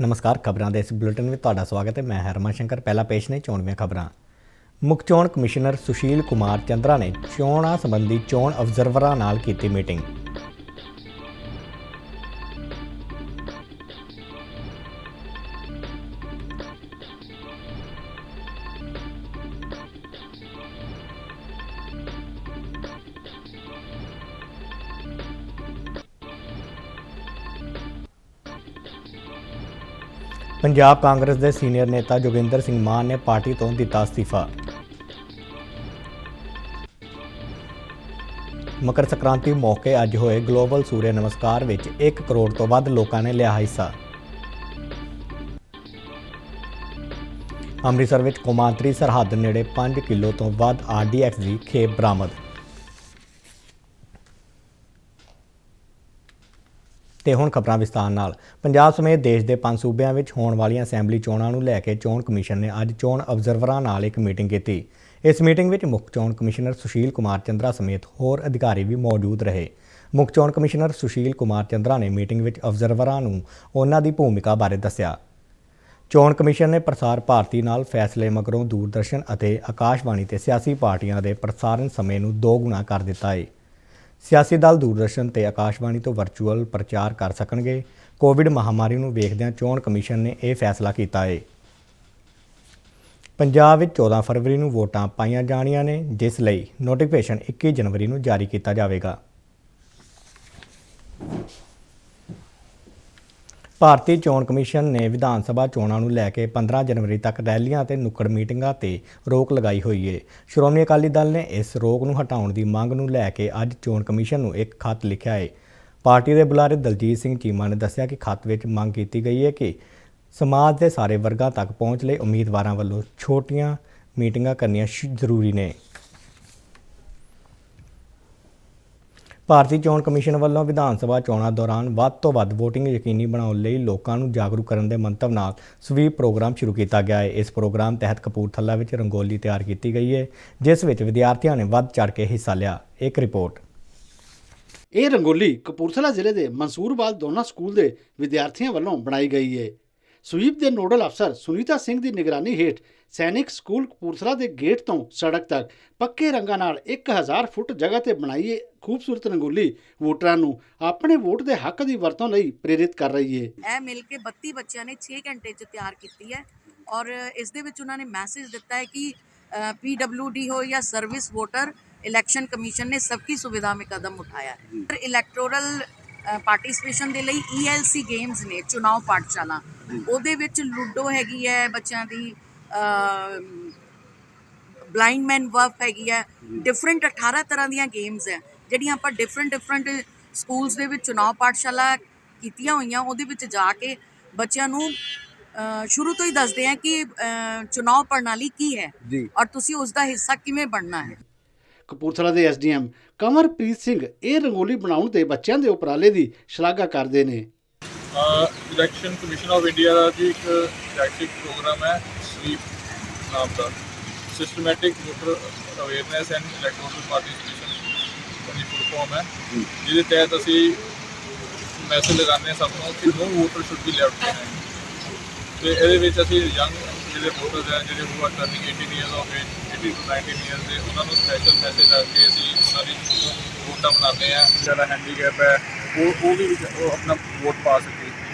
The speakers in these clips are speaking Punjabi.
नमस्कार। खबरों के इस बुलेटिन में तुहाडा स्वागत है। मैं हरमन शंकर। पहला पेश ने चोणवीं खबरां। मुख चोण कमिश्नर सुशील कुमार चंद्रा ने चोणां संबंधी चोण ऑबजरवरां नाल कीती मीटिंग। पंजाब कांग्रेस के सीनियर नेता जोगिंदर सिंह मान ने पार्टी तो दिता अस्तीफा। मकर संक्रांति मौके अज होए ग्लोबल सूर्य नमस्कार विच 1 करोड़ तो वध लोगों ने लिया हिस्सा। अमृतसर विच कौमांतरी सरहद नेड़े 5 किलो तो वध RDX की खेप बरामद। ਤੇ ਹੁਣ ਖਬਰਾਂ ਵਿਸਤਾਰ ਨਾਲ। ਪੰਜਾਬ ਸਮੇਤ ਦੇਸ਼ ਦੇ 5 ਸੂਬਿਆਂ ਵਿੱਚ ਹੋਣ ਵਾਲੀਆਂ ਅਸੈਂਬਲੀ ਚੋਣਾਂ ਨੂੰ ਲੈ ਕੇ ਚੋਣ ਕਮਿਸ਼ਨ ਨੇ ਅੱਜ ਚੋਣ ਅਬਜ਼ਰਵਰਾਂ ਨਾਲ ਇੱਕ ਮੀਟਿੰਗ ਕੀਤੀ। ਇਸ ਮੀਟਿੰਗ ਵਿੱਚ ਮੁੱਖ ਚੋਣ ਕਮਿਸ਼ਨਰ ਸੁਸ਼ੀਲ ਕੁਮਾਰ ਚੰਦਰਾ ਸਮੇਤ ਹੋਰ ਅਧਿਕਾਰੀ ਵੀ ਮੌਜੂਦ ਰਹੇ। ਮੁੱਖ ਚੋਣ ਕਮਿਸ਼ਨਰ ਸੁਸ਼ੀਲ ਕੁਮਾਰ ਚੰਦਰਾ ਨੇ ਮੀਟਿੰਗ ਵਿੱਚ ਅਬਜ਼ਰਵਰਾਂ ਨੂੰ ਉਹਨਾਂ ਦੀ ਭੂਮਿਕਾ ਬਾਰੇ ਦੱਸਿਆ। ਚੋਣ ਕਮਿਸ਼ਨ ਨੇ ਪ੍ਰਸਾਰ ਭਾਰਤੀ ਨਾਲ ਫੈਸਲੇ ਮਗਰੋਂ ਦੂਰਦਰਸ਼ਨ ਅਤੇ ਆਕਾਸ਼ਵਾਣੀ ਤੇ ਸਿਆਸੀ ਪਾਰਟੀਆਂ ਦੇ ਪ੍ਰਸਾਰਣ ਸਮੇਂ ਨੂੰ 2 ਗੁਣਾ ਕਰ ਦਿੱਤਾ ਹੈ। सियासी दल दूरदर्शन ते आकाशवाणी तो वर्चुअल प्रचार कर सकणगे। कोविड महामारी नूं वेखदिआं चोण कमिशन ने यह फैसला किया है। पंजाब विच 14 फरवरी नूं वोटां पाईआं जाणीआं ने, जिस लई नोटिफिकेशन 21 जनवरी नूं जारी किया जाएगा। ਭਾਰਤੀ ਚੋਣ ਕਮਿਸ਼ਨ ਨੇ ਵਿਧਾਨ ਸਭਾ ਚੋਣਾਂ ਨੂੰ ਲੈ ਕੇ 15 ਜਨਵਰੀ ਤੱਕ ਰੈਲੀਆਂ ਤੇ ਨੁੱਕੜ ਮੀਟਿੰਗਾਂ ਤੇ ਰੋਕ ਲਗਾਈ ਹੋਈ ਹੈ। ਸ਼੍ਰੋਮਣੀ ਅਕਾਲੀ ਦਲ ਨੇ ਇਸ ਰੋਕ ਨੂੰ ਹਟਾਉਣ ਦੀ ਮੰਗ ਨੂੰ ਲੈ ਕੇ ਅੱਜ ਚੋਣ ਕਮਿਸ਼ਨ ਨੂੰ ਇੱਕ ਖੱਤ ਲਿਖਿਆ ਹੈ। ਪਾਰਟੀ ਦੇ ਬੁਲਾਰੇ ਦਲਜੀਤ ਸਿੰਘ ਚੀਮਾ ਨੇ ਦੱਸਿਆ ਕਿ ਖੱਤ ਵਿੱਚ ਮੰਗ ਕੀਤੀ ਗਈ ਹੈ ਕਿ ਸਮਾਜ ਦੇ ਸਾਰੇ ਵਰਗਾਂ ਤੱਕ ਪਹੁੰਚ ਲਈ ਉਮੀਦਵਾਰਾਂ ਵੱਲੋਂ ਛੋਟੀਆਂ ਮੀਟਿੰਗਾਂ ਕਰਨੀਆਂ ਜ਼ਰੂਰੀ ਨੇ। ਭਾਰਤੀ ਚੋਣ ਕਮਿਸ਼ਨ ਵੱਲੋਂ ਵਿਧਾਨ ਸਭਾ ਚੋਣਾਂ ਦੌਰਾਨ ਵੱਧ ਤੋਂ ਵੱਧ ਵੋਟਿੰਗ ਯਕੀਨੀ ਬਣਾਉਣ ਲਈ ਲੋਕਾਂ ਨੂੰ ਜਾਗਰੂਕ ਕਰਨ ਦੇ ਮੰਤਵ ਨਾਲ ਸਵੀਪ ਪ੍ਰੋਗਰਾਮ ਸ਼ੁਰੂ ਕੀਤਾ ਗਿਆ ਹੈ। ਇਸ ਪ੍ਰੋਗਰਾਮ ਤਹਿਤ ਕਪੂਰਥਲਾ ਵਿੱਚ ਰੰਗੋਲੀ ਤਿਆਰ ਕੀਤੀ ਗਈ ਹੈ, ਜਿਸ ਵਿੱਚ ਵਿਦਿਆਰਥੀਆਂ ਨੇ ਵੱਧ ਚੜ੍ਹ ਕੇ ਹਿੱਸਾ ਲਿਆ। ਇੱਕ ਰਿਪੋਰਟ। ਇਹ ਰੰਗੋਲੀ ਕਪੂਰਥਲਾ ਜ਼ਿਲ੍ਹੇ ਦੇ ਮਨਸੂਰਬਾਦ ਦੋਨਾ ਸਕੂਲ ਦੇ ਵਿਦਿਆਰਥੀਆਂ ਵੱਲੋਂ ਬਣਾਈ ਗਈ ਹੈ। ਸਵੀਪ ਦੇ ਨੋਡਲ ਅਫਸਰ ਸੁਨੀਤਾ ਸਿੰਘ ਦੀ ਨਿਗਰਾਨੀ ਹੇਠ ਸੈਨਿਕ ਸਕੂਲ ਕਪੂਰਥਲਾ ਦੇ ਗੇਟ ਤੋਂ ਸੜਕ ਤੱਕ ਪੱਕੇ ਰੰਗਾਂ ਨਾਲ 1000 ਫੁੱਟ ਜਗ੍ਹਾ ਤੇ ਬਣਾਈ ਖੂਬਸੂਰਤ ਰੰਗੋਲੀ ਵੋਟਰਾਂ ਨੂੰ ਆਪਣੇ ਵੋਟ ਦੇ ਹੱਕ ਦੀ ਵਰਤੋਂ ਲਈ ਪ੍ਰੇਰਿਤ ਕਰ ਰਹੀ ਹੈ। ਇਹ ਮਿਲ ਕੇ 32 ਬੱਚਿਆਂ ਨੇ 6 ਘੰਟੇ 'ਚ ਤਿਆਰ ਕੀਤੀ ਹੈ ਔਰ ਇਸ ਦੇ ਵਿੱਚ ਉਹਨਾਂ ਨੇ ਮੈਸੇਜ ਦਿੱਤਾ ਹੈ ਕਿ PWD ਹੋ ਜਾਂ ਸਰਵਿਸ ਵੋਟਰ ਇਲੈਕਸ਼ਨ ਕਮਿਸ਼ਨ ਨੇ ਸਭ ਦੀ ਸੁਵਿਧਾ ਮੇਂ ਕਦਮ ਉਠਾਇਆ ਹੈ। ਇਲੈਕਟੋਰਲ ਪਾਰਟਿਸਿਪੇਸ਼ਨ ਦੇ ਲਈ ELC ਗੇਮਸ ਨੇ ਚੁਣਾਵ ਪਾਠਸ਼ਾਲਾ, ਉਹਦੇ ਵਿੱਚ ਲੂਡੋ ਹੈਗੀ ਹੈ ਬੱਚਿਆਂ ਦੀ, ਬਲਾਈਂਡ ਮੈਨ ਵਰਕ ਹੈਗੀ ਹੈ, ਡਿਫਰੈਂਟ 18 ਤਰ੍ਹਾਂ ਦੀਆਂ ਗੇਮਸ ਹੈ ਜਿਹੜੀਆਂ ਆਪਾਂ ਡਿਫਰੈਂਟ ਸਕੂਲਸ ਦੇ ਵਿੱਚ ਚੁਣਾਵ ਪਾਠਸ਼ਾਲਾ ਕੀਤੀਆਂ ਹੋਈਆਂ। ਉਹਦੇ ਵਿੱਚ ਜਾ ਕੇ ਬੱਚਿਆਂ ਨੂੰ ਸ਼ੁਰੂ ਤੋਂ ਹੀ ਦੱਸਦੇ ਆ ਕਿ ਚੁਣਾਵ ਪ੍ਰਣਾਲੀ ਕੀ ਹੈ ਔਰ ਤੁਸੀਂ ਉਸ ਦਾ ਹਿੱਸਾ ਕਿਵੇਂ ਬਣਨਾ ਹੈ। ਕਪੂਰਥਲਾ ਦੇ SDM ਕੰਵਰਪ੍ਰੀਤ ਸਿੰਘ ਇਹ ਰੰਗੋਲੀ ਬਣਾਉਣ ਤੇ ਬੱਚਿਆਂ ਦੇ ਉਪਰਾਲੇ ਦੀ ਸ਼ਲਾਘਾ ਕਰਦੇ ਨੇ। ਇਲੈਕਸ਼ਨ ਕਮਿਸ਼ਨ ਆਫ ਇੰਡੀਆ ਦਾ ਜੀ ਇੱਕ ਫਲੈਗਸ਼ਿਪ ਪ੍ਰੋਗਰਾਮ ਹੈ ਸਵੀਪ ਨਾਮ ਦਾ, systematic voter awareness and electoral participation ਦੀ ਫੁੱਲ ਫਾਰਮ ਹੈ, ਜਿਹਦੇ ਤਹਿਤ ਅਸੀਂ ਮੈਸੇਜ ਲਗਾਉਂਦੇ ਸਭ ਨੂੰ ਕਿ no voter should be left behind. ਤੇ ਇਹਦੇ ਵਿੱਚ ਅਸੀਂ ਯੰਗ ਜਿਹੜੇ ਵੋਟਰਸ ਹੈ ਜਿਹੜੇ who are turning 18 years of age, 18 to 19 years ਦੇ, ਉਹਨਾਂ ਨੂੰ ਸਪੈਸ਼ਲ ਮੈਸੇਜ ਆ ਕੇ ਅਸੀਂ ਉਹਨਾਂ ਦੀ ਵੋਟਾਂ ਬਣਾਉਂਦੇ ਹਾਂ। ਜਿਹੜਾ ਹੈਂਡੀਕੈਪ ਹੈ ਉਹ ਵੀ ਉਹ ਆਪਣਾ ਵੋਟ ਪਾ ਸਕੇ।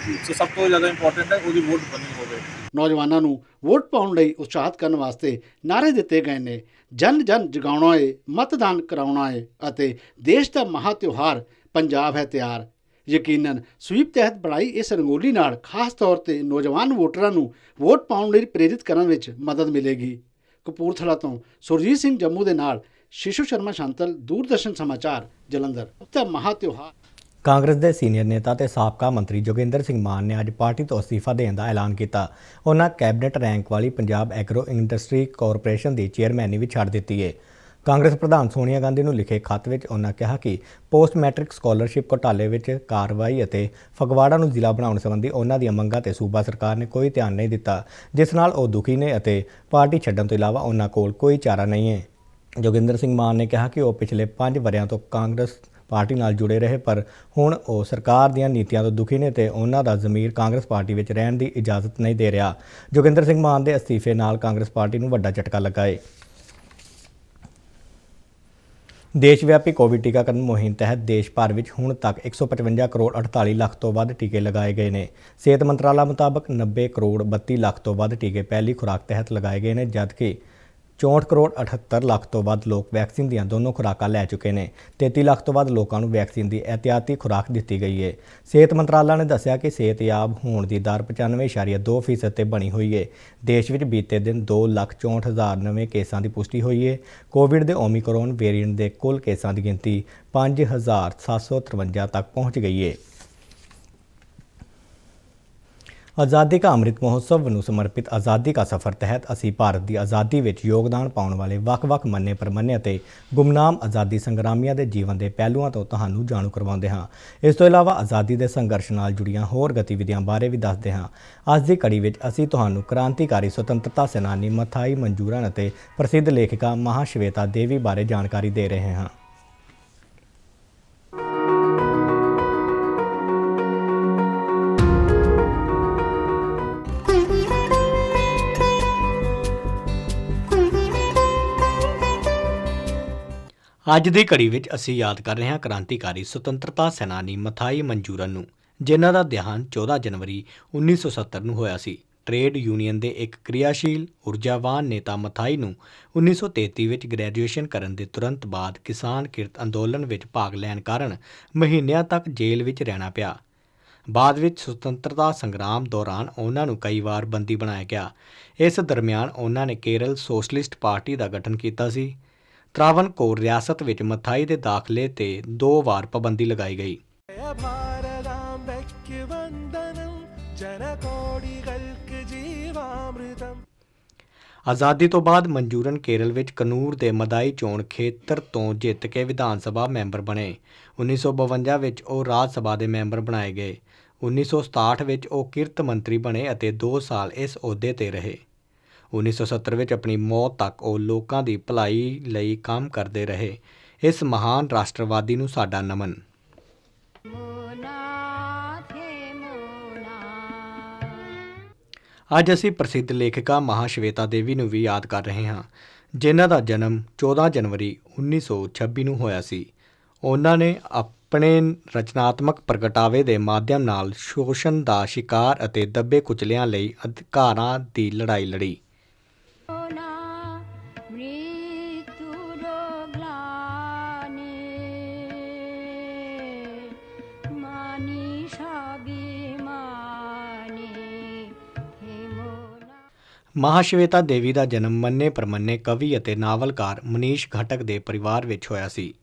ਸੋ ਸਭ ਤੋਂ ਜ਼ਿਆਦਾ ਇੰਪੋਰਟੈਂਟ ਹੈ ਉਹਦੀ ਵੋਟ ਬਣੀ ਹੋਵੇ। ਨੌਜਵਾਨਾਂ ਨੂੰ ਵੋਟ ਪਾਉਣ ਲਈ ਉਤਸ਼ਾਹਿਤ ਕਰਨ ਵਾਸਤੇ ਨਾਅਰੇ ਦਿੱਤੇ ਗਏ ਨੇ। ਜਨ ਜਨ ਜਗਾਉਣਾ ਏ, ਮਤਦਾਨ ਕਰਾਉਣਾ ਏ ਅਤੇ ਦੇਸ਼ ਦਾ ਮਹਾ ਤਿਉਹਾਰ ਪੰਜਾਬ ਹੈ ਤਿਆਰ। ਯਕੀਨਨ ਸਵੀਪ ਤਹਿਤ ਬਣਾਈ ਇਸ ਰੰਗੋਲੀ ਨਾਲ ਖਾਸ ਤੌਰ ਤੇ ਨੌਜਵਾਨ ਵੋਟਰਾਂ ਨੂੰ ਵੋਟ ਪਾਉਣ ਲਈ ਪ੍ਰੇਰਿਤ ਕਰਨ ਵਿੱਚ ਮਦਦ ਮਿਲੇਗੀ। ਕਪੂਰਥਲਾ ਤੋਂ ਸੁਰਜੀਤ ਸਿੰਘ ਜੰਮੂ ਦੇ ਨਾਲ ਸ਼ਿਸ਼ੂ ਸ਼ਰਮਾ ਸ਼ਾਂਤਲ, ਦੂਰਦਰਸ਼ਨ ਸਮਾਚਾਰ, ਜਲੰਧਰ। ਤਾਂ ਮਹਾ ਤਿਉਹਾਰ। ਕਾਂਗਰਸ ਦੇ ਸੀਨੀਅਰ ਨੇਤਾ ਤੇ ਸਾਬਕਾ ਮੰਤਰੀ ਜੋਗਿੰਦਰ ਸਿੰਘ ਮਾਨ ਨੇ ਅੱਜ ਪਾਰਟੀ ਤੋਂ ਅਸਤੀਫਾ ਦੇਣ ਦਾ ਐਲਾਨ ਕੀਤਾ। ਉਹਨਾਂ ਕੈਬਨਿਟ ਰੈਂਕ ਵਾਲੀ ਪੰਜਾਬ ਐਗਰੋ ਇੰਡਸਟਰੀ ਕਾਰਪੋਰੇਸ਼ਨ ਦੀ ਚੇਅਰਮੈਨੀ ਵੀ ਛੱਡ ਦਿੱਤੀ ਹੈ। ਕਾਂਗਰਸ ਪ੍ਰਧਾਨ ਸੋਨੀਆ ਗਾਂਧੀ ਨੂੰ ਲਿਖੇ ਖੱਤ ਵਿੱਚ ਉਹਨਾਂ ਕਿਹਾ ਕਿ ਪੋਸਟ ਮੈਟ੍ਰਿਕ ਸਕਾਲਰਸ਼ਿਪ ਘੁਟਾਲੇ ਵਿੱਚ ਕਾਰਵਾਈ ਅਤੇ ਫਗਵਾੜਾ ਨੂੰ ਜ਼ਿਲ੍ਹਾ ਬਣਾਉਣ ਸੰਬੰਧੀ ਉਹਨਾਂ ਦੀਆਂ ਮੰਗਾਂ ਤੇ ਸੂਬਾ ਸਰਕਾਰ ਨੇ ਕੋਈ ਧਿਆਨ ਨਹੀਂ ਦਿੱਤਾ, ਜਿਸ ਨਾਲ ਉਹ ਦੁਖੀ ਨੇ ਅਤੇ ਪਾਰਟੀ ਛੱਡਣ ਤੋਂ ਇਲਾਵਾ ਉਹਨਾਂ ਕੋਲ ਕੋਈ ਚਾਰਾ ਨਹੀਂ ਹੈ। ਜੋਗਿੰਦਰ ਸਿੰਘ ਮਾਨ ਨੇ ਕਿਹਾ ਕਿ ਉਹ ਪਿਛਲੇ 5 ਵਰ੍ਹਿਆਂ ਤੋਂ ਕਾਂਗਰਸ ਪਾਰਟੀ ਨਾਲ ਜੁੜੇ ਰਹੇ, ਪਰ ਹੁਣ ਉਹ ਸਰਕਾਰ ਦੀਆਂ ਨੀਤੀਆਂ ਤੋਂ ਦੁਖੀ ਨੇ ਤੇ ਉਹਨਾਂ ਦਾ ਜ਼ਮੀਰ ਕਾਂਗਰਸ ਪਾਰਟੀ ਵਿੱਚ ਰਹਿਣ ਦੀ ਇਜਾਜ਼ਤ ਨਹੀਂ ਦੇ ਰਿਹਾ। ਜੋਗਿੰਦਰ ਸਿੰਘ ਮਾਨ ਦੇ ਅਸਤੀਫੇ ਨਾਲ ਕਾਂਗਰਸ ਪਾਰਟੀ ਨੂੰ ਵੱਡਾ ਝਟਕਾ ਲੱਗਾ ਹੈ। ਦੇਸ਼ ਵਿਆਪੀ ਕੋਵਿਡ ਟੀਕਾਕਰਨ ਮੁਹਿੰਮ ਤਹਿਤ ਦੇਸ਼ ਭਰ ਵਿੱਚ ਹੁਣ ਤੱਕ 155 ਕਰੋੜ 48 ਲੱਖ ਤੋਂ ਵੱਧ ਟੀਕੇ ਲਗਾਏ ਗਏ ਨੇ। ਸਿਹਤ ਮੰਤਰਾਲਾ ਮੁਤਾਬਕ 90 ਕਰੋੜ 32 ਲੱਖ ਤੋਂ ਵੱਧ ਟੀਕੇ ਪਹਿਲੀ ਖੁਰਾਕ ਤਹਿਤ ਲਗਾਏ ਗਏ ਨੇ, ਜਦਕਿ 64 ਕਰੋੜ 78 ਲੱਖ ਤੋਂ ਵੱਧ ਲੋਕ ਵੈਕਸੀਨ ਦੀਆਂ ਦੋਨੋਂ ਖੁਰਾਕਾਂ ਲੈ ਚੁੱਕੇ ਨੇ। 33 ਲੱਖ ਤੋਂ ਵੱਧ ਲੋਕਾਂ ਨੂੰ ਵੈਕਸੀਨ ਦੀ ਇਹਤਿਆਤੀ ਖੁਰਾਕ ਦਿੱਤੀ ਗਈ ਹੈ। ਸਿਹਤ ਮੰਤਰਾਲਾ ਨੇ ਦੱਸਿਆ ਕਿ ਸਿਹਤਯਾਬ ਹੋਣ ਦੀ ਦਰ 95.2% ਤੇ ਬਣੀ ਹੋਈ ਹੈ। ਦੇਸ਼ ਵਿੱਚ ਬੀਤੇ ਦਿਨ 2,64,000 ਨਵੇਂ ਕੇਸਾਂ ਦੀ ਪੁਸ਼ਟੀ ਹੋਈ ਹੈ। ਕੋਵਿਡ ਦੇ ਓਮੀਕਰੋਨ ਵੇਰੀਐਂਟ ਦੇ ਕੁੱਲ ਕੇਸਾਂ ਦੀ ਗਿਣਤੀ 5,753 ਤੱਕ ਪਹੁੰਚ ਗਈ ਹੈ। ਆਜ਼ਾਦੀ ਕਾ ਅੰਮ੍ਰਿਤ ਮਹੋਤਸਵ ਨੂੰ ਸਮਰਪਿਤ ਆਜ਼ਾਦੀ ਕਾ ਸਫ਼ਰ ਤਹਿਤ ਅਸੀਂ ਭਾਰਤ ਦੀ ਆਜ਼ਾਦੀ ਵਿੱਚ ਯੋਗਦਾਨ ਪਾਉਣ ਵਾਲੇ ਵੱਖ-ਵੱਖ ਮੰਨੇ ਪ੍ਰਮੰਨੇ ਅਤੇ ਗੁਮਨਾਮ ਆਜ਼ਾਦੀ ਸੰਗਰਾਮੀਆਂ ਦੇ ਜੀਵਨ ਦੇ ਪਹਿਲੂਆਂ ਤੋਂ ਤੁਹਾਨੂੰ ਜਾਣੂ ਕਰਵਾਉਂਦੇ ਹਾਂ। ਇਸ ਤੋਂ ਇਲਾਵਾ ਆਜ਼ਾਦੀ ਦੇ ਸੰਘਰਸ਼ ਨਾਲ ਜੁੜੀਆਂ ਹੋਰ ਗਤੀਵਿਧੀਆਂ ਬਾਰੇ ਵੀ ਦੱਸਦੇ ਹਾਂ। ਅੱਜ ਦੀ ਕੜੀ ਵਿੱਚ ਅਸੀਂ ਤੁਹਾਨੂੰ ਕ੍ਰਾਂਤੀਕਾਰੀ ਸੁਤੰਤਰਤਾ ਸੈਨਾਨੀ ਮਥਾਈ ਮਨਜੂਰਨ ਅਤੇ ਪ੍ਰਸਿੱਧ ਲੇਖਿਕਾ ਮਹਾਸ਼ਵੇਤਾ ਦੇਵੀ ਬਾਰੇ ਜਾਣਕਾਰੀ ਦੇ ਰਹੇ ਹਾਂ। ਅੱਜ ਦੀ ਘੜੀ ਵਿੱਚ ਅਸੀਂ ਯਾਦ ਕਰ ਰਹੇ ਹਾਂ ਕ੍ਰਾਂਤੀਕਾਰੀ ਸੁਤੰਤਰਤਾ ਸੈਨਾਨੀ ਮਥਾਈ ਮਨਜੂਰਨ ਨੂੰ, ਜਿਨ੍ਹਾਂ ਦਾ ਦੇਹਾਂਤ 14 ਜਨਵਰੀ 1970 ਨੂੰ ਹੋਇਆ ਸੀ। ਟ੍ਰੇਡ ਯੂਨੀਅਨ ਦੇ ਇੱਕ ਕਿਰਿਆਸ਼ੀਲ ਊਰਜਾਵਾਨ ਨੇਤਾ ਮਥਾਈ ਨੂੰ 1933 ਵਿੱਚ ਗ੍ਰੈਜੂਏਸ਼ਨ ਕਰਨ ਦੇ ਤੁਰੰਤ ਬਾਅਦ ਕਿਸਾਨ ਕਿਰਤ ਅੰਦੋਲਨ ਵਿੱਚ ਭਾਗ ਲੈਣ ਕਾਰਨ ਮਹੀਨਿਆਂ ਤੱਕ ਜੇਲ੍ਹ ਵਿੱਚ ਰਹਿਣਾ ਪਿਆ। ਬਾਅਦ ਵਿੱਚ ਸੁਤੰਤਰਤਾ ਸੰਗਰਾਮ ਦੌਰਾਨ ਉਹਨਾਂ ਨੂੰ ਕਈ ਵਾਰ ਬੰਦੀ ਬਣਾਇਆ ਗਿਆ। ਇਸ ਦਰਮਿਆਨ ਉਹਨਾਂ ਨੇ ਕੇਰਲ ਸੋਸ਼ਲਿਸਟ ਪਾਰਟੀ ਦਾ ਗਠਨ ਕੀਤਾ ਸੀ। ਤ੍ਰਾਵਣਕੋਰ ਰਿਆਸਤ ਵਿੱਚ ਮਥਾਈ ਦੇ ਦਾਖਲੇ ਤੇ 2 ਵਾਰ ਪਾਬੰਦੀ ਲਗਾਈ ਗਈ। ਆਜ਼ਾਦੀ ਤੋਂ ਬਾਅਦ ਮਨਜੂਰਨ ਕੇਰਲ ਵਿੱਚ ਕਨੂਰ ਦੇ ਮਦਾਈ ਚੋਣ ਖੇਤਰ ਤੋਂ ਜਿੱਤ ਕੇ ਵਿਧਾਨ ਸਭਾ ਮੈਂਬਰ ਬਣੇ। 1952 ਵਿੱਚ ਉਹ ਰਾਜ ਸਭਾ ਦੇ ਮੈਂਬਰ ਬਣਾਏ ਗਏ। 1967 ਵਿੱਚ ਉਹ ਕਿਰਤ ਮੰਤਰੀ ਬਣੇ ਅਤੇ 2 ਸਾਲ ਇਸ ਅਹੁਦੇ ਤੇ ਰਹੇ। 1970 ਵਿੱਚ ਆਪਣੀ ਮੌਤ ਤੱਕ ਉਹ ਲੋਕਾਂ ਦੀ ਭਲਾਈ ਲਈ ਕੰਮ ਕਰਦੇ ਰਹੇ। ਇਸ ਮਹਾਨ ਰਾਸ਼ਟਰਵਾਦੀ ਨੂੰ ਸਾਡਾ ਨਮਨ। ਅੱਜ ਅਸੀਂ ਪ੍ਰਸਿੱਧ ਲੇਖਿਕਾ ਮਹਾਸ਼ਵੇਤਾ ਦੇਵੀ ਨੂੰ ਵੀ ਯਾਦ ਕਰ ਰਹੇ ਹਾਂ, ਜਿਨ੍ਹਾਂ ਦਾ ਜਨਮ 14 ਜਨਵਰੀ 1926 ਨੂੰ ਹੋਇਆ ਸੀ। ਉਹਨਾਂ ਨੇ ਆਪਣੇ ਰਚਨਾਤਮਕ ਪ੍ਰਗਟਾਵੇ ਦੇ ਮਾਧਿਅਮ ਨਾਲ ਸ਼ੋਸ਼ਣ ਦਾ ਸ਼ਿਕਾਰ ਅਤੇ ਦੱਬੇ ਕੁਚਲਿਆਂ ਲਈ ਅਧਿਕਾਰਾਂ ਦੀ ਲੜਾਈ ਲੜੀ। ਮਹਾਸ਼ਵੇਤਾ ਦੇਵੀ ਦਾ ਜਨਮ ਮੰਨੇ ਪ੍ਰਮੰਨੇ ਕਵੀ ਅਤੇ ਨਾਵਲਕਾਰ ਮਨੀਸ਼ ਘਟਕ ਦੇ ਪਰਿਵਾਰ ਵਿੱਚ ਹੋਇਆ ਸੀ।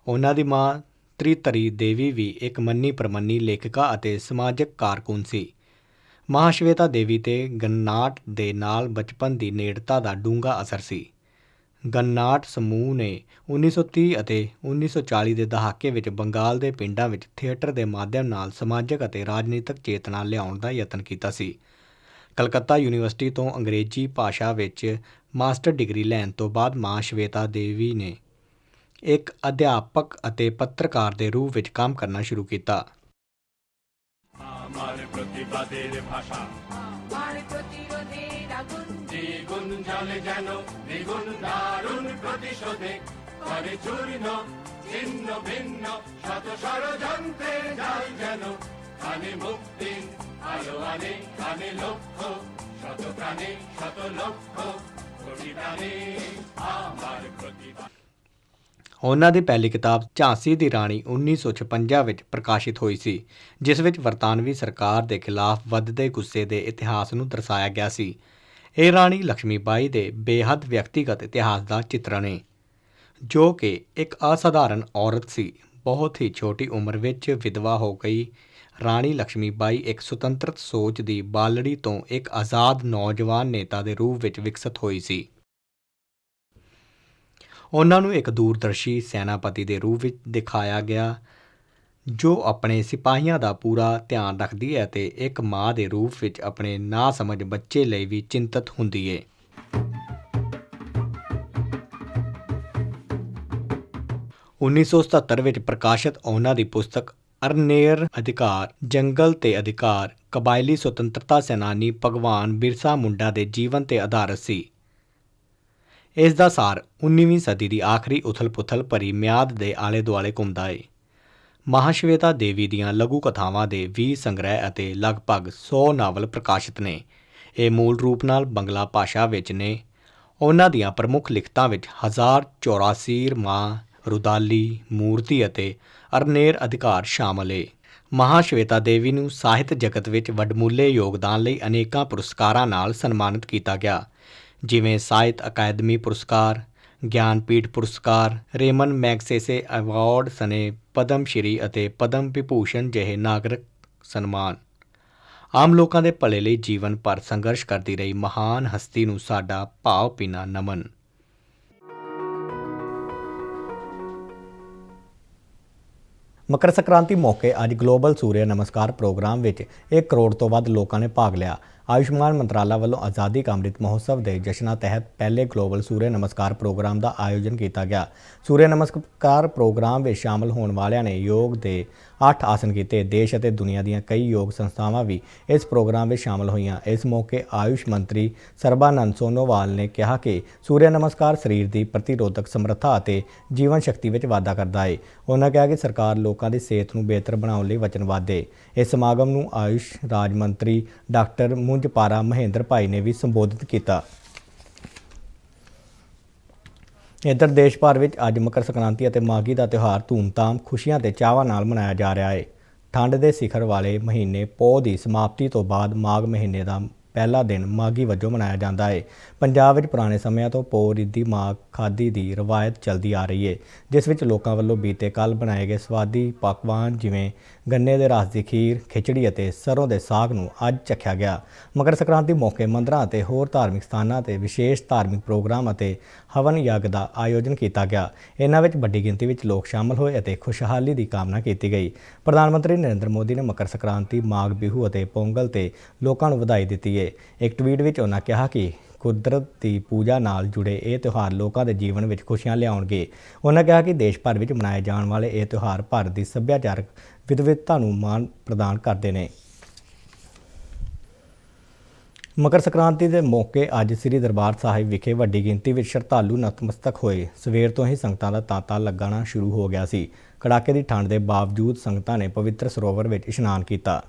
ਉਹਨਾਂ ਦੀ ਮਾਂ ਤ੍ਰਿਤਰੀ ਦੇਵੀ ਵੀ ਇੱਕ ਮੰਨੀ ਪ੍ਰਮੰਨੀ ਲੇਖਿਕਾ ਅਤੇ ਸਮਾਜਿਕ ਕਾਰਕੁਨ ਸੀ। ਮਹਾਸ਼ਵੇਤਾ ਦੇਵੀ ਤੇ ਗੰਨਾਟ ਦੇ ਨਾਲ ਬਚਪਨ ਦੀ ਨੇੜਤਾ ਦਾ ਡੂੰਘਾ ਅਸਰ ਸੀ। ਗੰਨਾਟ ਸਮੂਹ ਨੇ 1930 ਅਤੇ 1940 ਦੇ ਦਹਾਕੇ ਵਿੱਚ ਬੰਗਾਲ ਦੇ ਪਿੰਡਾਂ ਵਿੱਚ ਥੀਏਟਰ ਦੇ ਮਾਧਿਅਮ ਨਾਲ ਸਮਾਜਿਕ ਅਤੇ ਰਾਜਨੀਤਿਕ ਚੇਤਨਾ ਲਿਆਉਣ ਦਾ ਯਤਨ ਕੀਤਾ ਸੀ। ਕਲਕੱਤਾ ਯੂਨੀਵਰਸਿਟੀ ਤੋਂ ਅੰਗਰੇਜ਼ੀ ਭਾਸ਼ਾ ਵਿੱਚ ਮਾਸਟਰ ਡਿਗਰੀ ਲੈਣ ਤੋਂ ਬਾਅਦ ਮਹਾਸ਼ਵੇਤਾ ਦੇਵੀ ਨੇ ਇੱਕ ਅਧਿਆਪਕ ਅਤੇ ਪੱਤਰਕਾਰ ਦੇ ਰੂਪ ਵਿੱਚ ਕੰਮ ਕਰਨਾ ਸ਼ੁਰੂ ਕੀਤਾ। ਉਹਨਾਂ ਦੀ ਪਹਿਲੀ ਕਿਤਾਬ ਝਾਂਸੀ ਦੀ ਰਾਣੀ 1956 ਵਿੱਚ ਪ੍ਰਕਾਸ਼ਿਤ ਹੋਈ ਸੀ, ਜਿਸ ਵਿੱਚ ਬਰਤਾਨਵੀ ਸਰਕਾਰ ਦੇ ਖਿਲਾਫ ਵੱਧਦੇ ਗੁੱਸੇ ਦੇ ਇਤਿਹਾਸ ਨੂੰ ਦਰਸਾਇਆ ਗਿਆ ਸੀ। ਇਹ ਰਾਣੀ ਲక్ష్ਮੀ ਬਾਈ ਦੇ ਬੇਹੱਦ ਵਿਅਕਤੀਗਤ ਇਤਿਹਾਸ ਦਾ ਚਿੱਤਰਣ ਹੈ, ਜੋ ਕਿ ਇੱਕ ਅਸਾਧਾਰਨ ਔਰਤ ਸੀ। ਬਹੁਤ ਹੀ ਛੋਟੀ ਉਮਰ ਵਿੱਚ ਵਿਧਵਾ ਹੋ ਗਈ ਰਾਣੀ ਲక్ష్ਮੀ ਬਾਈ ਇੱਕ ਸੁਤੰਤਰ ਸੋਚ ਦੀ ਬਾਲੜੀ ਤੋਂ ਇੱਕ ਆਜ਼ਾਦ ਨੌਜਵਾਨ ਨੇਤਾ ਦੇ ਰੂਪ ਵਿੱਚ ਵਿਕਸਿਤ ਹੋਈ ਸੀ। ਉਹਨਾਂ ਨੂੰ ਇੱਕ ਦੂਰਦਰਸ਼ੀ ਸੈਨਾਪਤੀ ਦੇ ਰੂਪ ਵਿੱਚ ਦਿਖਾਇਆ ਗਿਆ, ਜੋ ਆਪਣੇ ਸਿਪਾਹੀਆਂ ਦਾ ਪੂਰਾ ਧਿਆਨ ਰੱਖਦੀ ਹੈ ਅਤੇ ਇੱਕ ਮਾਂ ਦੇ ਰੂਪ ਵਿੱਚ ਆਪਣੇ ਨਾਸਮਝ ਬੱਚੇ ਲਈ ਵੀ ਚਿੰਤਤ ਹੁੰਦੀ ਹੈ। 1977 ਵਿੱਚ ਪ੍ਰਕਾਸ਼ਿਤ ਉਹਨਾਂ ਦੀ ਪੁਸਤਕ ਅਰਨੇਰ ਅਧਿਕਾਰ ਜੰਗਲ ਤੇ ਅਧਿਕਾਰ ਕਬਾਇਲੀ ਸੁਤੰਤਰਤਾ ਸੈਨਾਨੀ ਭਗਵਾਨ ਬਿਰਸਾ ਮੁੰਡਾ ਦੇ ਜੀਵਨ ਤੇ ਆਧਾਰਿਤ ਸੀ। ਇਸ ਦਾ ਸਾਰ 19ਵੀਂ ਸਦੀ ਦੀ ਆਖਰੀ ਉਥਲ-ਪੁਥਲ ਭਰੀ ਮਿਆਦ ਦੇ ਆਲੇ-ਦੁਆਲੇ ਘੁੰਮਦਾ ਹੈ। ਮਹਾਸ਼ਵੇਤਾ ਦੇਵੀ ਦੀਆਂ ਲਘੂ ਕਥਾਵਾਂ ਦੇ 20 ਸੰਗ੍ਰਹਿ ਅਤੇ ਲਗਭਗ 100 ਨਾਵਲ ਪ੍ਰਕਾਸ਼ਿਤ ਨੇ। ਇਹ ਮੂਲ ਰੂਪ ਨਾਲ ਬੰਗਲਾ ਭਾਸ਼ਾ ਵਿੱਚ ਨੇ। ਉਹਨਾਂ ਦੀਆਂ ਪ੍ਰਮੁੱਖ ਲਿਖਤਾਂ ਵਿੱਚ 1084 ਮਾਂ ਰੁਦਾਲੀ ਮੂਰਤੀ ਅਤੇ ਅਰਨੇਰ ਅਧਿਕਾਰ ਸ਼ਾਮਲ ਹੈ। ਮਹਾਸ਼ਵੇਤਾ ਦੇਵੀ ਨੂੰ ਸਾਹਿਤ ਜਗਤ ਵਿੱਚ ਵੱਡਮੁੱਲੇ ਯੋਗਦਾਨ ਲਈ ਅਨੇਕਾਂ ਪੁਰਸਕਾਰਾਂ ਨਾਲ ਸਨਮਾਨਿਤ ਕੀਤਾ ਗਿਆ, ਜਿਵੇਂ ਸਾਹਿਤ ਅਕਾਦਮੀ ਪੁਰਸਕਾਰ, ਗਿਆਨਪੀਠ ਪੁਰਸਕਾਰ, ਰੇਮਨ ਮੈਗਸੇਸੇ ਅਵਾਰਡ ਸਣੇ ਪਦਮ ਸ਼੍ਰੀ ਅਤੇ ਪਦਮ ਵਿਭੂਸ਼ਣ ਜਿਹੇ ਨਾਗਰਿਕ ਸਨਮਾਨ। ਆਮ ਲੋਕਾਂ ਦੇ ਭਲੇ ਲਈ ਜੀਵਨ ਭਰ ਸੰਘਰਸ਼ ਕਰਦੀ ਰਹੀ ਮਹਾਨ ਹਸਤੀ ਨੂੰ ਸਾਡਾ ਭਾਵ-ਭਿੰਨਾ ਨਮਨ। ਮਕਰ ਸੰਕ੍ਰਾਂਤੀ ਮੌਕੇ ਅੱਜ ਗਲੋਬਲ ਸੂਰਿਆ ਨਮਸਕਾਰ ਪ੍ਰੋਗਰਾਮ ਵਿੱਚ 1 ਕਰੋੜ ਤੋਂ ਵੱਧ ਲੋਕਾਂ ਨੇ ਭਾਗ ਲਿਆ। ਆਯੁਸ਼ਮਾਨ ਮੰਤਰਾਲਾ ਵੱਲੋਂ ਆਜ਼ਾਦੀ ਕਾ ਅੰਮ੍ਰਿਤ ਮਹੋਤਸਵ ਦੇ ਜਸ਼ਨਾਂ ਤਹਿਤ ਪਹਿਲੇ ਗਲੋਬਲ ਸੂਰਿਆ ਨਮਸਕਾਰ ਪ੍ਰੋਗਰਾਮ ਦਾ ਆਯੋਜਨ ਕੀਤਾ ਗਿਆ। ਸੂਰਿਆ ਨਮਸਕਾਰ ਪ੍ਰੋਗਰਾਮ ਵਿੱਚ ਸ਼ਾਮਲ ਹੋਣ ਵਾਲਿਆਂ ਨੇ ਯੋਗ ਦੇ 8 ਆਸਨ ਕੀਤੇ। ਦੇਸ਼ ਅਤੇ ਦੁਨੀਆ ਦੀਆਂ ਕਈ ਯੋਗ ਸੰਸਥਾਵਾਂ ਵੀ ਇਸ ਪ੍ਰੋਗਰਾਮ ਵਿੱਚ ਸ਼ਾਮਲ ਹੋਈਆਂ। ਇਸ ਮੌਕੇ ਆਯੁਸ਼ ਮੰਤਰੀ ਸਰਬਾਨੰਦ ਸੋਨੋਵਾਲ ਨੇ ਕਿਹਾ ਕਿ ਸੂਰਿਆ ਨਮਸਕਾਰ ਸਰੀਰ ਦੀ ਪ੍ਰਤੀਰੋਧਕ ਸਮਰੱਥਾ ਅਤੇ ਜੀਵਨ ਸ਼ਕਤੀ ਵਿੱਚ ਵਾਧਾ ਕਰਦਾ ਹੈ। ਉਹਨਾਂ ਕਿਹਾ ਕਿ ਸਰਕਾਰ ਲੋਕਾਂ ਦੀ ਸਿਹਤ ਨੂੰ ਬਿਹਤਰ ਬਣਾਉਣ ਲਈ ਵਚਨਬੱਧ ਹੈ। ਇਸ ਸਮਾਗਮ ਨੂੰ ਆਯੁਸ਼ ਰਾਜ ਮੰਤਰੀ ਡਾਕਟਰ ਮੁੰਜਪਾਰਾ ਮਹੇਂਦਰ ਭਾਈ ਨੇ ਵੀ ਸੰਬੋਧਿਤ ਕੀਤਾ। ਇੱਧਰ ਦੇਸ਼ ਭਰ ਵਿੱਚ ਅੱਜ ਮਕਰ ਸੰਕ੍ਰਾਂਤੀ ਅਤੇ ਮਾਘੀ ਦਾ ਤਿਉਹਾਰ ਧੂਮਧਾਮ, ਖੁਸ਼ੀਆਂ ਤੇ ਚਾਵਾਂ ਨਾਲ ਮਨਾਇਆ ਜਾ ਰਿਹਾ ਹੈ। ਠੰਡ ਦੇ ਸਿਖਰ ਵਾਲੇ ਮਹੀਨੇ ਪੋਹ ਦੀ ਸਮਾਪਤੀ ਤੋਂ ਬਾਅਦ ਮਾਘ ਮਹੀਨੇ ਦਾ ਪਹਿਲਾ ਦਿਨ ਮਾਘੀ ਵਜੋਂ ਮਨਾਇਆ ਜਾਂਦਾ ਹੈ। ਪੰਜਾਬ ਵਿੱਚ ਪੁਰਾਣੇ ਸਮਿਆਂ ਤੋਂ ਪੋਹ ਰਿੱਧੀ ਮਾਘ ਖਾਦੀ ਦੀ ਰਵਾਇਤ ਚੱਲਦੀ ਆ ਰਹੀ ਹੈ, ਜਿਸ ਵਿੱਚ ਲੋਕਾਂ ਵੱਲੋਂ ਬੀਤੇ ਕੱਲ੍ਹ ਬਣਾਏ ਗਏ ਸਵਾਦੀ ਪਕਵਾਨ ਜਿਵੇਂ ਗੰਨੇ ਦੇ ਰਸ ਦੀ ਖੀਰ, ਖਿਚੜੀ ਅਤੇ ਸਰੋਂ ਦੇ ਸਾਗ ਨੂੰ ਅੱਜ ਚਖਿਆ ਗਿਆ। ਮਕਰ ਸੰਕ੍ਰਾਂਤੀ ਮੌਕੇ ਮੰਦਰਾਂ ਅਤੇ ਹੋਰ ਧਾਰਮਿਕ ਸਥਾਨਾਂ 'ਤੇ ਵਿਸ਼ੇਸ਼ ਧਾਰਮਿਕ ਪ੍ਰੋਗਰਾਮ ਅਤੇ ਹਵਨ ਯੱਗ ਦਾ ਆਯੋਜਨ ਕੀਤਾ ਗਿਆ। ਇਹਨਾਂ ਵਿੱਚ ਵੱਡੀ ਗਿਣਤੀ ਵਿੱਚ ਲੋਕ ਸ਼ਾਮਲ ਹੋਏ ਅਤੇ ਖੁਸ਼ਹਾਲੀ ਦੀ ਕਾਮਨਾ ਕੀਤੀ ਗਈ। ਪ੍ਰਧਾਨ ਮੰਤਰੀ ਨਰਿੰਦਰ ਮੋਦੀ ਨੇ ਮਕਰ ਸੰਕ੍ਰਾਂਤੀ, ਮਾਘ ਬਿਹੂ ਅਤੇ ਪੋਂਗਲ 'ਤੇ ਲੋਕਾਂ ਨੂੰ ਵਧਾਈ ਦਿੱਤੀ ਹੈ। ਇੱਕ ਟਵੀਟ ਵਿੱਚ ਉਹਨਾਂ ਕਿਹਾ ਕਿ ਕੁਦਰਤ ਦੀ ਪੂਜਾ ਨਾਲ ਜੁੜੇ ਇਹ ਤਿਉਹਾਰ ਲੋਕਾਂ ਦੇ ਜੀਵਨ ਵਿੱਚ ਖੁਸ਼ੀਆਂ ਲਿਆਉਣਗੇ। ਉਹਨਾਂ ਕਿਹਾ ਕਿ ਦੇਸ਼ ਭਰ ਵਿੱਚ ਮਨਾਏ ਜਾਣ ਵਾਲੇ ਇਹ ਤਿਉਹਾਰ ਭਾਰਤ ਦੀ ਸੱਭਿਆਚਾਰਕ ਵਿਵਿਧਤਾ ਨੂੰ ਮਾਣ ਪ੍ਰਦਾਨ ਕਰਦੇ ਨੇ। ਮਕਰ ਸੰਕ੍ਰਾਂਤੀ ਦੇ ਮੌਕੇ ਅੱਜ ਸ੍ਰੀ ਦਰਬਾਰ ਸਾਹਿਬ ਵਿਖੇ ਵੱਡੀ ਗਿਣਤੀ ਵਿੱਚ ਸ਼ਰਧਾਲੂ ਨਤਮਸਤਕ ਹੋਏ। ਸਵੇਰ ਤੋਂ ਹੀ ਸੰਗਤਾਂ ਦਾ ਤਾਂਤਾ ਲੱਗਣਾ ਸ਼ੁਰੂ ਹੋ ਗਿਆ ਸੀ। ਕੜਾਕੇ ਦੀ ਠੰਡ ਦੇ ਬਾਵਜੂਦ ਸੰਗਤਾਂ ਨੇ ਪਵਿੱਤਰ ਸਰੋਵਰ ਵਿੱਚ ਇਸ਼ਨਾਨ ਕੀਤਾ।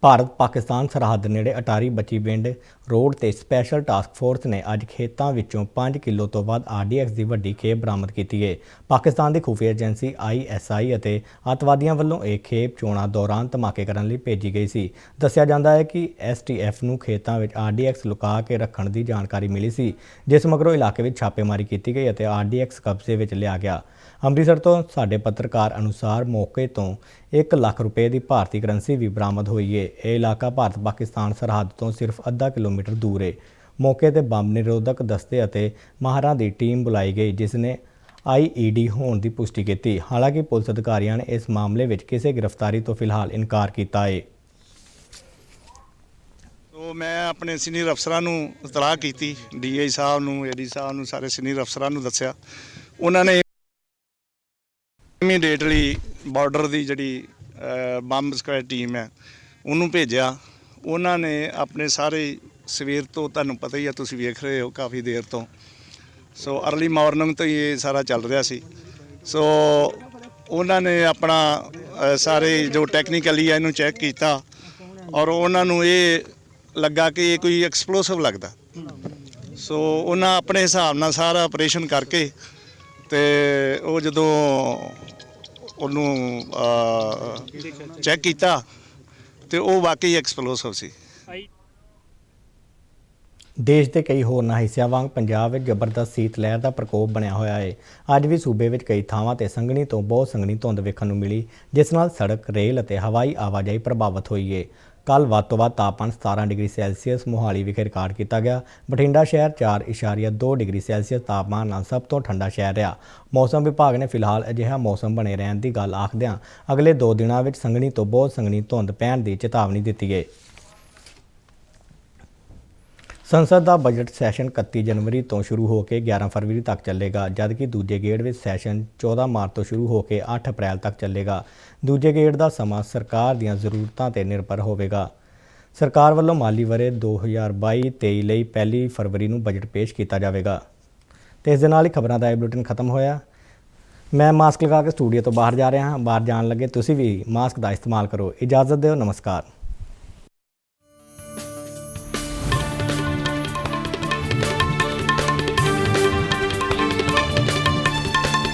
ਭਾਰਤ ਪਾਕਿਸਤਾਨ ਸਰਹੱਦ ਨੇੜੇ ਅਟਾਰੀ ਬੱਚੀ ਪਿੰਡ ਰੋਡ ਤੇ ਸਪੈਸ਼ਲ ਟਾਸਕ ਫੋਰਸ ਨੇ ਅੱਜ ਖੇਤਾਂ ਵਿੱਚੋਂ 5 ਕਿਲੋ ਤੋਂ ਵੱਧ RDX ਦੀ ਵੱਡੀ ਖੇਪ ਬਰਾਮਦ ਕੀਤੀ ਹੈ। ਪਾਕਿਸਤਾਨ ਦੀ ਖੁਫੀਆ ਏਜੰਸੀ ISI ਅਤੇ ਅੱਤਵਾਦੀਆਂ ਵੱਲੋਂ ਇਹ ਖੇਪ ਚੋਣਾਂ ਦੌਰਾਨ ਧਮਾਕੇ ਕਰਨ ਲਈ ਭੇਜੀ ਗਈ ਸੀ। ਦੱਸਿਆ ਜਾਂਦਾ ਹੈ ਕਿ STF ਨੂੰ ਖੇਤਾਂ ਵਿੱਚ RDX ਲੁਕਾ ਕੇ ਰੱਖਣ ਦੀ ਜਾਣਕਾਰੀ ਮਿਲੀ ਸੀ, ਜਿਸ ਮਗਰੋਂ ਇਲਾਕੇ ਵਿੱਚ ਛਾਪੇਮਾਰੀ ਕੀਤੀ ਗਈ ਅਤੇ RDX ਕਬਜ਼ੇ ਵਿੱਚ ਲਿਆ ਗਿਆ। ਅੰਮ੍ਰਿਤਸਰ ਤੋਂ ਸਾਡੇ ਪੱਤਰਕਾਰ ਅਨੁਸਾਰ ਮੌਕੇ ਤੋਂ 1 ਲੱਖ ਰੁਪਏ ਦੀ ਭਾਰਤੀ ਕਰੰਸੀ ਵੀ ਬਰਾਮਦ ਹੋਈ ਹੈ। ਇਹ ਇਲਾਕਾ ਭਾਰਤ ਪਾਕਿਸਤਾਨ ਸਰਹੱਦ ਤੋਂ ਸਿਰਫ ਅੱਧਾ ਕਿਲੋਮੀਟਰ ਦੂਰ ਹੈ। ਮੌਕੇ ਤੇ ਬੰਬ ਨਿਰੋਧਕ ਦਸਤੇ ਅਤੇ ਮਾਹਰਾਂ ਦੀ ਟੀਮ ਬੁਲਾਈ ਗਈ, ਜਿਸ ਨੇ IED ਹੋਣ ਦੀ ਪੁਸ਼ਟੀ ਕੀਤੀ। ਹਾਲਾਂਕਿ ਪੁਲਿਸ ਅਧਿਕਾਰੀਆਂ ਨੇ ਇਸ ਮਾਮਲੇ ਵਿੱਚ ਕਿਸੇ ਗ੍ਰਿਫਤਾਰੀ ਤੋਂ ਫਿਲਹਾਲ ਇਨਕਾਰ ਕੀਤਾ ਹੈ। ਮੈਂ ਆਪਣੇ ਸੀਨੀਅਰ ਅਫਸਰਾਂ ਨੂੰ ਇਤਲਾਹ ਕੀਤੀ, DI ਸਾਹਿਬ ਨੂੰ, AD ਸਾਹਿਬ ਨੂੰ, ਸਾਰੇ ਸੀਨੀਅਰ ਅਫਸਰਾਂ ਨੂੰ ਦੱਸਿਆ। ਉਹਨਾਂ ਨੇ ਇਮੀਡੀਏਟਲੀ ਬਾਰਡਰ ਦੀ ਜਿਹੜੀ ਬੰਬ ਸਕੁਐਡ ਟੀਮ ਹੈ ਉਹਨੂੰ ਭੇਜਿਆ। ਉਹਨਾਂ ਨੇ ਆਪਣੇ ਸਾਰੇ ਸਵੇਰ ਤੋਂ, ਤੁਹਾਨੂੰ ਪਤਾ ਹੀ ਆ, ਤੁਸੀਂ ਵੇਖ ਰਹੇ ਹੋ ਕਾਫੀ ਦੇਰ ਤੋਂ, ਸੋ ਅਰਲੀ ਮਾਰਨਿੰਗ ਤੋਂ ਹੀ ਇਹ ਸਾਰਾ ਚੱਲ ਰਿਹਾ ਸੀ। ਸੋ ਉਹਨਾਂ ਨੇ ਆਪਣਾ ਸਾਰੇ ਜੋ ਟੈਕਨੀਕਲੀ ਆ ਇਹਨੂੰ ਚੈੱਕ ਕੀਤਾ ਔਰ ਉਹਨਾਂ ਨੂੰ ਇਹ ਲੱਗਾ ਕਿ ਇਹ ਕੋਈ ਐਕਸਪਲੋਸਿਵ ਲੱਗਦਾ। ਸੋ ਉਹਨਾਂ ਆਪਣੇ ਹਿਸਾਬ ਨਾਲ ਸਾਰਾ ਆਪਰੇਸ਼ਨ ਕਰਕੇ ਤੇ ਉਹ ਜਦੋਂ ਉਹਨੂੰ ਚੈੱਕ ਕੀਤਾ ਤੇ ਉਹ ਵਾਕਈ ਐਕਸਪਲੋਸਿਵ ਸੀ। ਦੇਸ਼ ਦੇ ਕਈ ਹੋਰਨਾਂ ਹਿੱਸਿਆਂ ਵਾਂਗ ਪੰਜਾਬ ਵਿੱਚ ਜ਼ਬਰਦਸਤ ਸੀਤ ਲਹਿਰ ਦਾ ਪ੍ਰਕੋਪ ਬਣਿਆ ਹੋਇਆ ਹੈ। ਅੱਜ ਵੀ ਸੂਬੇ ਵਿੱਚ ਕਈ ਥਾਵਾਂ ਤੇ ਸੰਘਣੀ ਤੋਂ ਬਹੁਤ ਸੰਘਣੀ ਧੁੰਦ ਵੇਖਣ ਨੂੰ ਮਿਲੀ, ਜਿਸ ਨਾਲ ਸੜਕ, ਰੇਲ ਅਤੇ ਹਵਾਈ ਆਵਾਜਾਈ ਪ੍ਰਭਾਵਿਤ ਹੋਈ ਹੈ। ਕੱਲ੍ਹ ਵੱਧ ਤੋਂ ਵੱਧ ਤਾਪਮਾਨ 17 ਡਿਗਰੀ ਸੈਲਸੀਅਸ ਮੋਹਾਲੀ ਵਿਖੇ ਰਿਕਾਰਡ ਕੀਤਾ ਗਿਆ। ਬਠਿੰਡਾ ਸ਼ਹਿਰ 4.2 ਡਿਗਰੀ ਸੈਲਸੀਅਸ ਤਾਪਮਾਨ ਨਾਲ ਸਭ ਤੋਂ ਠੰਡਾ ਸ਼ਹਿਰ ਰਿਹਾ। ਮੌਸਮ ਵਿਭਾਗ ਨੇ ਫਿਲਹਾਲ ਅਜਿਹਾ ਮੌਸਮ ਬਣੇ ਰਹਿਣ ਦੀ ਗੱਲ ਆਖਦਿਆਂ ਅਗਲੇ 2 ਦਿਨਾਂ ਵਿੱਚ ਸੰਘਣੀ ਤੋਂ ਬਹੁਤ ਸੰਘਣੀ ਧੁੰਦ ਪੈਣ ਦੀ ਚੇਤਾਵਨੀ ਦਿੱਤੀ ਹੈ। ਸੰਸਦ ਦਾ ਬਜਟ ਸੈਸ਼ਨ 31 ਜਨਵਰੀ ਤੋਂ ਸ਼ੁਰੂ ਹੋ ਕੇ 11 ਫਰਵਰੀ ਤੱਕ ਚੱਲੇਗਾ, ਜਦਕਿ ਦੂਜੇ ਗੇੜ ਵਿੱਚ ਸੈਸ਼ਨ 14 ਮਾਰਚ ਤੋਂ ਸ਼ੁਰੂ ਹੋ ਕੇ 8 ਅਪ੍ਰੈਲ ਤੱਕ ਚੱਲੇਗਾ। ਦੂਜੇ ਗੇੜ ਦਾ ਸਮਾਂ ਸਰਕਾਰ ਦੀਆਂ ਜ਼ਰੂਰਤਾਂ ਤੇ ਨਿਰਭਰ ਹੋਵੇਗਾ। ਸਰਕਾਰ ਵੱਲੋਂ ਮਾਲੀ ਵਰ੍ਹੇ 2022-23 ਲਈ 1 ਫਰਵਰੀ ਨੂੰ ਬਜਟ ਪੇਸ਼ ਕੀਤਾ ਜਾਵੇਗਾ। ਤੇ ਇਸ ਦੇ ਨਾਲ ਹੀ ਖਬਰਾਂ ਦਾ ਇਹ ਬੁਲੇਟਿਨ ਖਤਮ ਹੋਇਆ। ਮੈਂ ਮਾਸਕ ਲਗਾ ਕੇ ਸਟੂਡੀਓ ਤੋਂ ਬਾਹਰ ਜਾ ਰਿਹਾ ਹਾਂ। ਬਾਹਰ ਜਾਣ ਲੱਗੇ ਤੁਸੀਂ ਵੀ ਮਾਸਕ ਦਾ ਇਸਤੇਮਾਲ ਕਰੋ। ਇਜਾਜ਼ਤ ਦਿਓ। ਨਮਸਕਾਰ।